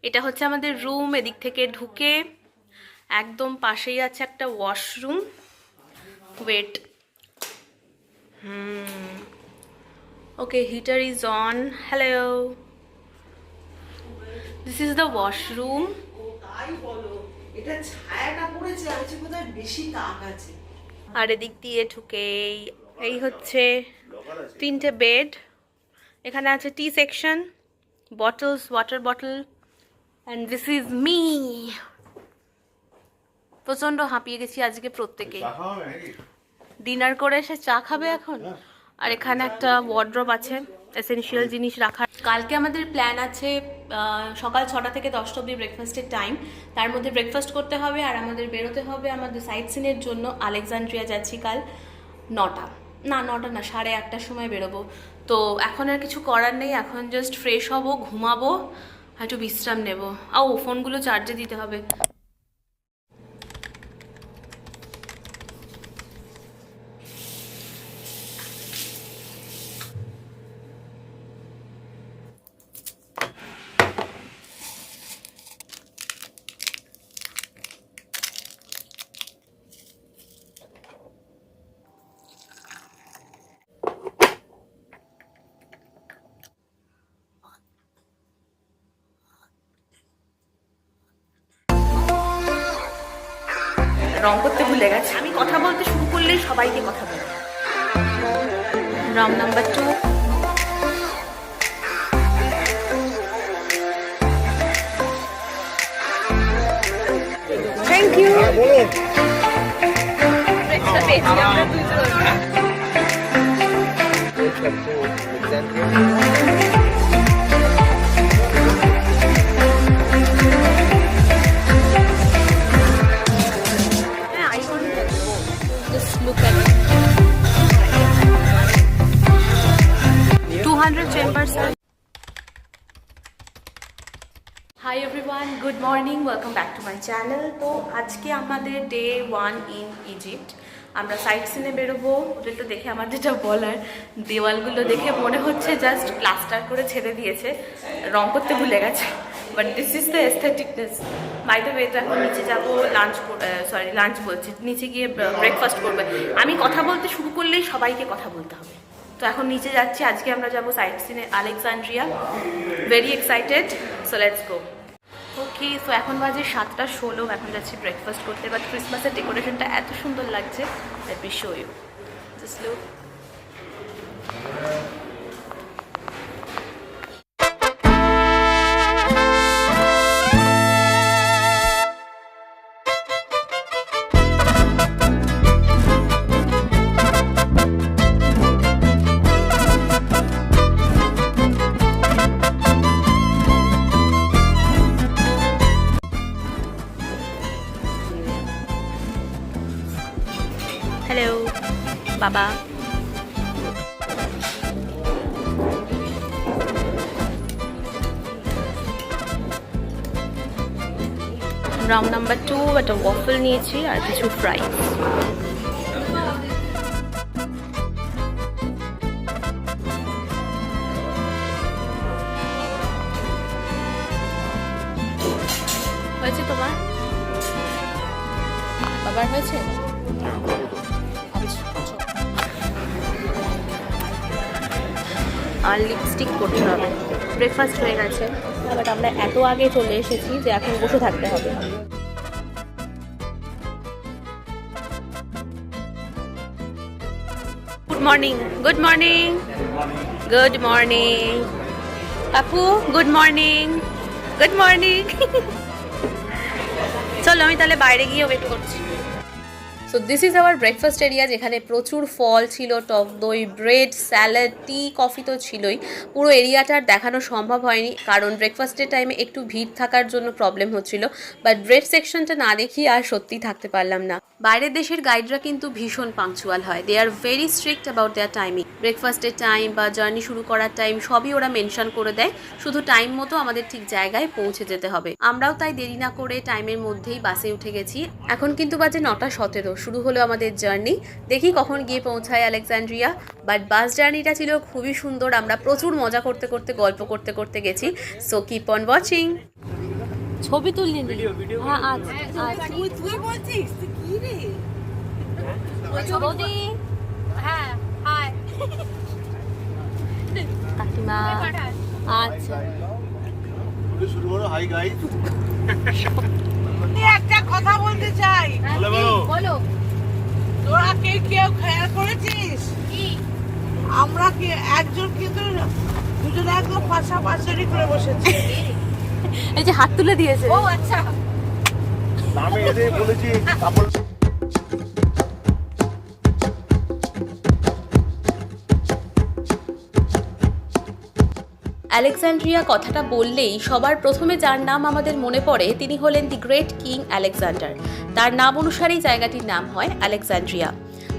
এটা হচ্ছে আমাদের রুম। এদিক থেকে ঢুকে একদম পাশেই আছে একটা washroom. Wait, okay, heater is on. Hello, this is the washroom. আর এদিক দিয়ে ঢুকে এই হচ্ছে 3টে বেড। এখানে আছে tea section, bottles, water bottle, and this is me. প্রচন্ড হাঁপিয়ে গেছি আজকে প্রত্যেকে। ডিনার করে এসে চা খাবে এখন। আর এখানে একটা ওয়ার্ড্রপ আছে এসেনশিয়াল জিনিস রাখার। কালকে আমাদের প্ল্যান আছে সকাল 6টা থেকে 10টা অবধি ব্রেকফাস্টের টাইম। তার মধ্যে ব্রেকফাস্ট করতে হবে আর আমাদের বেরোতে হবে আমাদের সাইট সিনের জন্য। আলেকজান্ড্রিয়া যাচ্ছি কাল 9টা না 8:30টার সময় বেরোবো। তো এখন আর কিছু করার নেই, এখন জাস্ট ফ্রেশ হব, ঘুমাবো, একটু বিশ্রাম নেব। ফোনগুলো চার্জে দিতে হবে। রং করতে ভুলে গেছে। আমি কথা বলতে শুরু করলেই সবাইকে কথা বলে। Round number 2। Thank you. Look at it. 200 chambers. Hi everyone, good morning, welcome back to my channel. তো আজকে আমাদের ডে 1 ইন ইজিপ্ট। আমরা সাইট সিনে বেরোবো। হোটেলটা দেখে আমার যেটা বলার, দেওয়ালগুলো দেখে মনে হচ্ছে জাস্ট প্লাস্টার করে ছেড়ে দিয়েছে, রং করতে ভুলে গেছে। But this is the aestheticness. By the way, তো এখন নিচে যাবো লাঞ্চ বলছি, নিচে গিয়ে ব্রেকফাস্ট করবে। আমি কথা বলতে শুরু করলেই সবাইকে কথা বলতে হবে। তো এখন নিচে যাচ্ছি। আজকে আমরা যাবো সাইট সিনে Alexandria. Very excited, so let's go. Okay, so এখন বাজে 7:16। এখন যাচ্ছি ব্রেকফাস্ট করতে। বাট ক্রিসমাসের ডেকোরেশনটা এত সুন্দর লাগছে, let me show you. Just look. Hello বাবা। রাউন্ড নাম্বার 2, একটা ওয়াফল নিয়েছি আর কিছু ফ্রাই। হয়েছে তোমার? বাবার হয়েছে? আর লিপস্টিক করতে হবে। ব্রেকফাস্ট হয়ে গেছে, বাট আমরা এত আগে চলে এসেছি যে এখন বসে থাকতে হবে। Good morning, good morning, good morning আপু, গুড মর্নিং, গুড মর্নিং। চলো আমি তাহলে বাইরে গিয়ে ওয়েট করছি। So this is our breakfast area, যেখানে প্রচুর ফল ছিল, টক দই, ব্রেড, স্যালাড, টি, কফি তো ছিলই। পুরো এরিয়াটার দেখানো সম্ভব হয়নি কারণ ব্রেকফাস্টের টাইমে একটু ভিড় থাকার জন্য প্রবলেম হচ্ছিল। বাট ব্রেড সেকশনটা না দেখিয়ে আর সত্যি থাকতে পারলাম না। বাইরের দেশের গাইডরা কিন্তু ভীষণ পাংচুয়াল হয়, they are very strict about their timing. ব্রেকফাস্টের টাইম বা জার্নি শুরু করার টাইম সবই ওরা মেনশন করে দেয়, শুধু টাইম মতো আমাদের ঠিক জায়গায় পৌঁছে যেতে হবে। আমরাও তাই দেরি না করে টাইমের মধ্যেই বাসে উঠে গেছি। এখন কিন্তু বাজে 9:17। শুরু হলো আমাদের জার্নি, দেখি কখন গিয়ে পৌঁছায় আলেকজান্ড্রিয়া। বাট বাস জার্নিটা ছিল খুবই সুন্দর, আমরা প্রচুর মজা করতে করতে গল্প করতে করতে গেছি। So keep on watching. ছবি তুললি হ্যাঁ আচ্ছা তুই বলছিস কি রে বৌদি হ্যাঁ হাই কাকিমা আচ্ছা শুরু করো। হাই গাইস, একটা কথা বলতে চাই। বলো তোরা কেউ খেয়াল করেছিস আমরা কি একজন কিন্তু দুজনে একদম পাশাপাশি করে বসেছি। এই যে হাত তুলে দিয়েছে ও আচ্ছা নামে এসে বলেছি কাপড় আলেকজান্ড্রিয়া কথাটা বললেই সবার প্রথমে যার নাম আমাদের মনে পড়ে তিনি হলেন দি গ্রেট কিং আলেকজান্ডার। তার নাম অনুসারেই জায়গাটির নাম হয় আলেকজান্ড্রিয়া।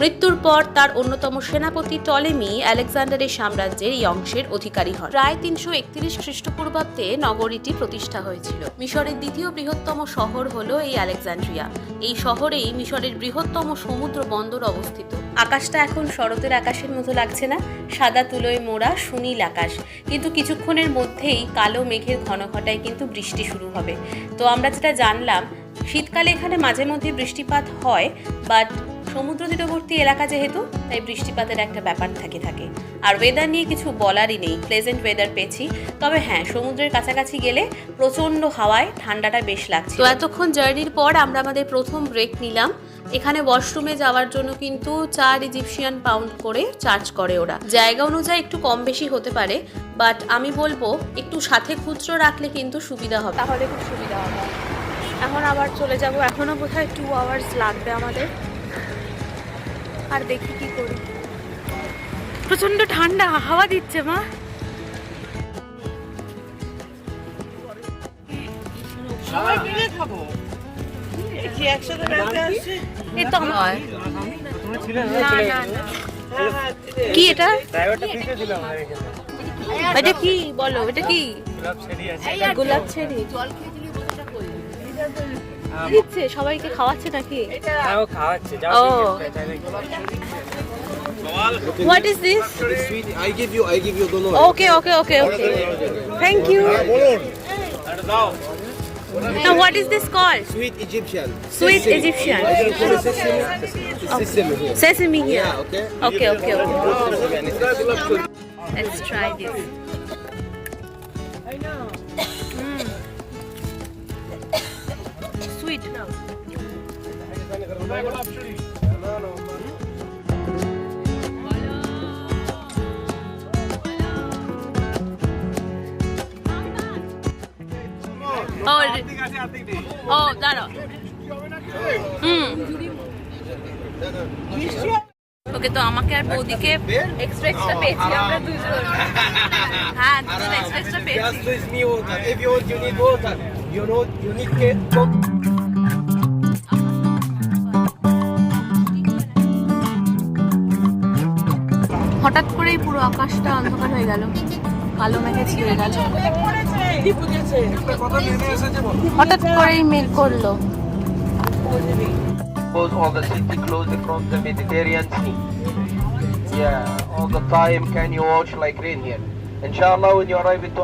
মৃত্যুর পর তার অন্যতম সেনাপতি টলেমি আলেকজান্ডারের সাম্রাজ্যের এই অংশের অধিকারী হন। প্রায় 331 খ্রিস্টপূর্বাব্দে নগরীটি প্রতিষ্ঠা হয়েছিল। মিশরের দ্বিতীয় বৃহত্তম শহর হলো এই আলেকজান্ড্রিয়া। এই শহরেই মিশরের বৃহত্তম সমুদ্র বন্দর অবস্থিত। আকাশটা এখন শরতের আকাশের মতো লাগছে না, সাদা তুলোয় মোড়া সুনীল আকাশ, কিন্তু কিছুক্ষণের মধ্যেই কালো মেঘের ঘনঘটায় কিন্তু বৃষ্টি শুরু হবে। তো আমরা যেটা জানলাম, শীতকালে এখানে মাঝে মধ্যে বৃষ্টিপাত হয়, বাট সমুদ্র তীরবর্তী এলাকা যেহেতু, তাই বৃষ্টিপাতের একটা ব্যাপার থাকে। আর ওয়েদার নিয়ে কিছু বলারই নেই, প্লেজেন্ট ওয়েদার পেয়েছি। তবে হ্যাঁ, সমুদ্রের কাছাকাছি গেলে প্রচণ্ড হাওয়ায় ঠান্ডাটা বেশ লাগছে। তো এতক্ষণ জার্নির পর আমরা আমাদের প্রথম ব্রেক নিলাম। এখানে ওয়াশরুমে যাওয়ার জন্য কিন্তু 4 ইজিপশিয়ান পাউন্ড করে চার্জ করে ওরা। জায়গা অনুযায়ী একটু কম বেশি হতে পারে, বাট আমি বলবো একটু সাথে খুচরো রাখলে কিন্তু সুবিধা হবে, তাহলে খুব সুবিধা হবে। এখন আবার চলে যাব, এখনো বোধহয় 2 আওয়ার্স লাগবে আমাদের। আর দেখি কি করি। প্রচন্ড ঠান্ডা হাওয়া দিচ্ছে মা। সবাই মিলে খাবো কি একসাথে বেড়াতে আসছি। এ তো নয়, না কি এটা? এটা কি বলো, এটা কি? গোলাপ ছেড়ি দিচ্ছে সবাইকে, খাওয়াচ্ছে নাকি? ও, what is this? sweet. I give you don't know. Okay. Thank you. Now what is this called? Sweet Egyptian. Sweet Egyptian. Sesame here. Sesame here. Yeah, okay. Okay. Let's try this. Sweet. Oh, দাঁড়াও। ওকে, তো আমাকে আর বৌদিকে extra পেয়েছি আমরা দুজন। হ্যাঁ, দুজন extra পেয়েছি। Just with me water. If you need water, you need to. হঠাৎ করেই পুরো আকাশটা অন্ধকার হয়ে গেল, কালো মেঘে ছিঁড়ে গেল। হঠাৎ করেই মেঘ করলো। All the city closed from the Mediterranean Sea. Yeah, all the time can you watch like rain here. Inshallah, when you arrive into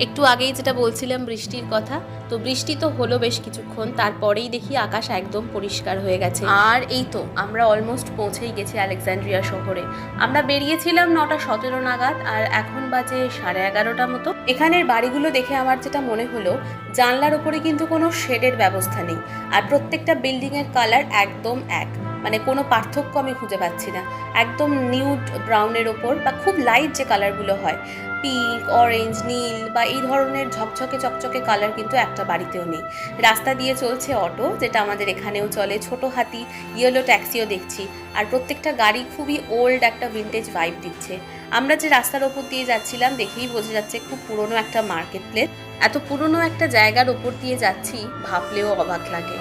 একটু আগেই যেটা বলছিলাম বৃষ্টির কথা, তো বৃষ্টি তো হলো বেশ কিছুক্ষণ, তারপরেই দেখি আকাশ একদম পরিষ্কার হয়ে গেছে। আর এই তো আমরা অলমোস্ট পৌঁছেই গেছি আলেকজান্ড্রিয়া শহরে। আমরা বেরিয়েছিলাম 9:17 নাগাদ, আর এখন বাজে 11:30 মতো। এখানের বাড়িগুলো দেখে আমার যেটা মনে হলো, জানলার ওপরে কিন্তু কোনো শেডের ব্যবস্থা নেই, আর প্রত্যেকটা বিল্ডিংয়ের কালার একদম এক, মানে কোনো পার্থক্য আমি খুঁজে পাচ্ছি না। একদম নিউড ব্রাউনের ওপর বা খুব লাইট যে কালারগুলো হয়, পিঙ্ক, অরেঞ্জ, নীল বা এই ধরনের ঝকঝকে চকচকে কালার কিন্তু একটা বাড়িতেও নেই। রাস্তা দিয়ে চলছে অটো, যেটা আমাদের এখানেও চলে, ছোট হাতি, ইয়েলো ট্যাক্সিও দেখছি, আর প্রত্যেকটা গাড়ি খুবই ওল্ড একটা ভিন্টেজ ভাইব দিচ্ছে। আমরা যে রাস্তার ওপর দিয়ে যাচ্ছিলাম দেখেই বোঝা যাচ্ছে খুব পুরনো একটা মার্কেট প্লেস। এত পুরনো একটা জায়গার ওপর দিয়ে যাচ্ছি ভাবলেও অবাক লাগে।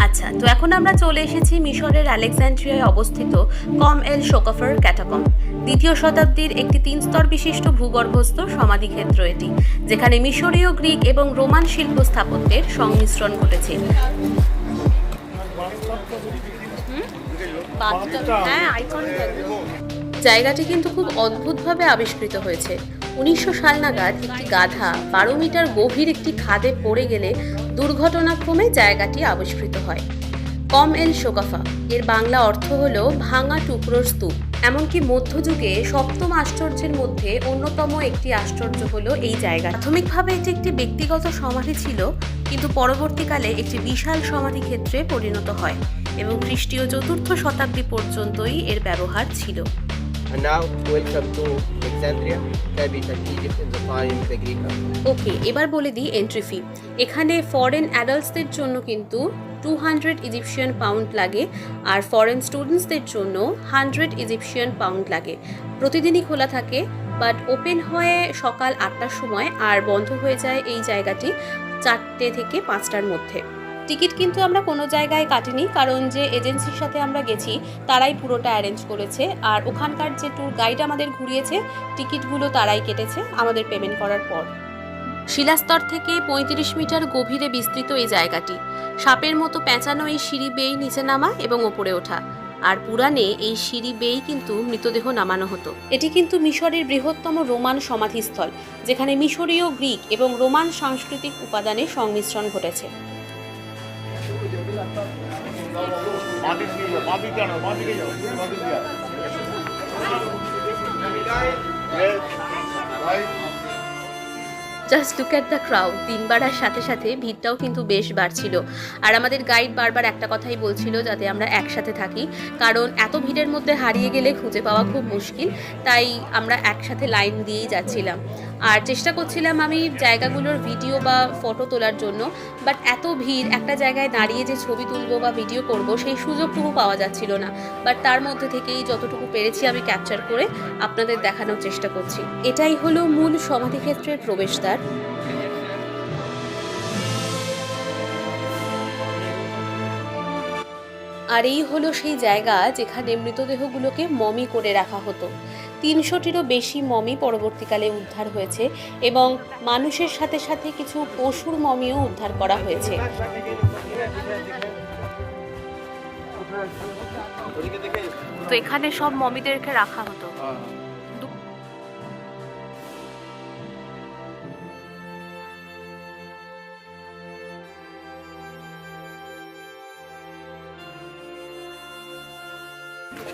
আচ্ছা, আচ্ছা, তো এখন আমরা চলে এসেছি মিশরের আলেকজান্ড্রিয়ায় অবস্থিত কম এল শোকাফার ক্যাটাকম্ব। 2য় শতাব্দীর একটি 3 স্তর বিশিষ্ট ভূগর্ভস্থ সমাধিক্ষেত্র এটি, যেখানে মিশরীয়, গ্রিক এবং রোমান শিল্প স্থাপত্যের সংমিশ্রণ ঘটেছে। জায়গাটি কিন্তু খুব অদ্ভুতভাবে আবিষ্কৃত হয়েছে। 1900 সাল নাগাদ একটি গাধা 12 মিটার গভীর একটি খাদে পড়ে গেলে দুর্ঘটনাক্রমে জায়গাটি আবিষ্কৃত হয়। কম এল শোকাফা এর বাংলা অর্থ হলো ভাঙা টুকরোর স্তূপ। এমনকি মধ্যযুগে 7ম আশ্চর্যের মধ্যে অন্যতম একটি আশ্চর্য হলো এই জায়গা। প্রাথমিকভাবে এটি একটি ব্যক্তিগত সমাধি ছিল, কিন্তু পরবর্তীকালে একটি বিশাল সমাধি ক্ষেত্রে পরিণত হয় এবং খ্রিস্টীয় 4র্থ শতাব্দী পর্যন্তই এর ব্যবহার ছিল। And now, welcome to Alexandria, capital Egypt in the time of the Greek Empire. ওকে, এবার বলে দিই এন্ট্রি ফি। এখানে ফরেন অ্যাডাল্টসদের জন্য কিন্তু 200 ইজিপশিয়ান পাউন্ড লাগে, আর ফরেন স্টুডেন্টসদের জন্য 100 ইজিপশিয়ান পাউন্ড লাগে। প্রতিদিনই খোলা থাকে, বাট ওপেন হয় সকাল 8টার সময় আর বন্ধ হয়ে যায় এই জায়গাটি 4টে থেকে 5টার মধ্যে। টিকিট কিন্তু আমরা কোনো জায়গায় কাটিনি, কারণ যে এজেন্সির সাথে আমরা গেছি তারাই পুরোটা অ্যারেঞ্জ করেছে, আর ওখানকার যে ট্যুর গাইড আমাদের ঘুরিয়েছে টিকিটগুলো তারাই কেটেছে আমাদের পেমেন্ট করার পর। শিলাস্তর থেকে 35 মিটার গভীরে বিস্তৃত এই জায়গাটি। সাপের মতো পেঁচানো এই সিঁড়ি বেয়ে নিচে নামা এবং ওপরে ওঠা, আর পুরাণে এই সিঁড়ি বেয়েই কিন্তু মৃতদেহ নামানো হতো। এটি কিন্তু মিশরের বৃহত্তম রোমান সমাধিস্থল, যেখানে মিশরীয়, গ্রিক এবং রোমান সাংস্কৃতিক উপাদানের সংমিশ্রণ ঘটেছে। Just look at the crowd. দিন বাড়ার সাথে সাথে ভিড়টাও কিন্তু বেশ বাড়ছিল, আর আমাদের গাইড বারবার একটা কথাই বলছিল যাতে আমরা একসাথে থাকি, কারণ এত ভিড়ের মধ্যে হারিয়ে গেলে খুঁজে পাওয়া খুব মুশকিল। তাই আমরা একসাথে লাইন দিয়েই যাচ্ছিলাম, আর চেষ্টা করছিলাম আমি জায়গাগুলোর ভিডিও বা ফটো তোলার জন্য, বাট এত ভিড়, একটা জায়গায় দাঁড়িয়ে যে ছবি তুলবো বা ভিডিও করব সেই সুযোগটুকু পাওয়া যাচ্ছিল না। বাট তার মধ্যে থেকেই যতটুকু পেরেছি আমি ক্যাপচার করে আপনাদের দেখানোর চেষ্টা করছি। এটাই হলো মূল সমাধিক্ষেত্রের প্রবেশদ্বার। আর এই হলো সেই জায়গা যেখানে মৃতদেহগুলোকে মমি করে রাখা হতো। 300টিরও বেশি মমি পরবর্তীকালে উদ্ধার হয়েছে, এবং মানুষের সাথে সাথে কিছু পশুর মমিও উদ্ধার করা হয়েছে। তো এখানে সব মমিদেরকে রাখা হতো।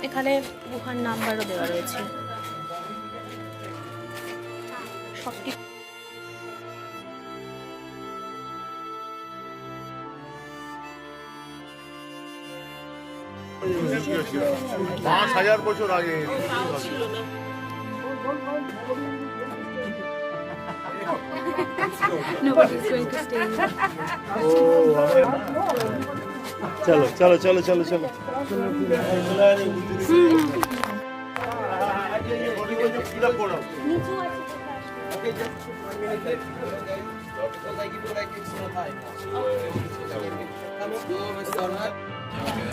এখানে গুহার নাম্বারও দেওয়া রয়েছে। সবটি 5000 বছর আগে চলো চলো চলো চলো চলো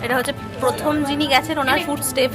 এটা হচ্ছে প্রথম যিনি গেছেন ওনার ফুটস্টেপ।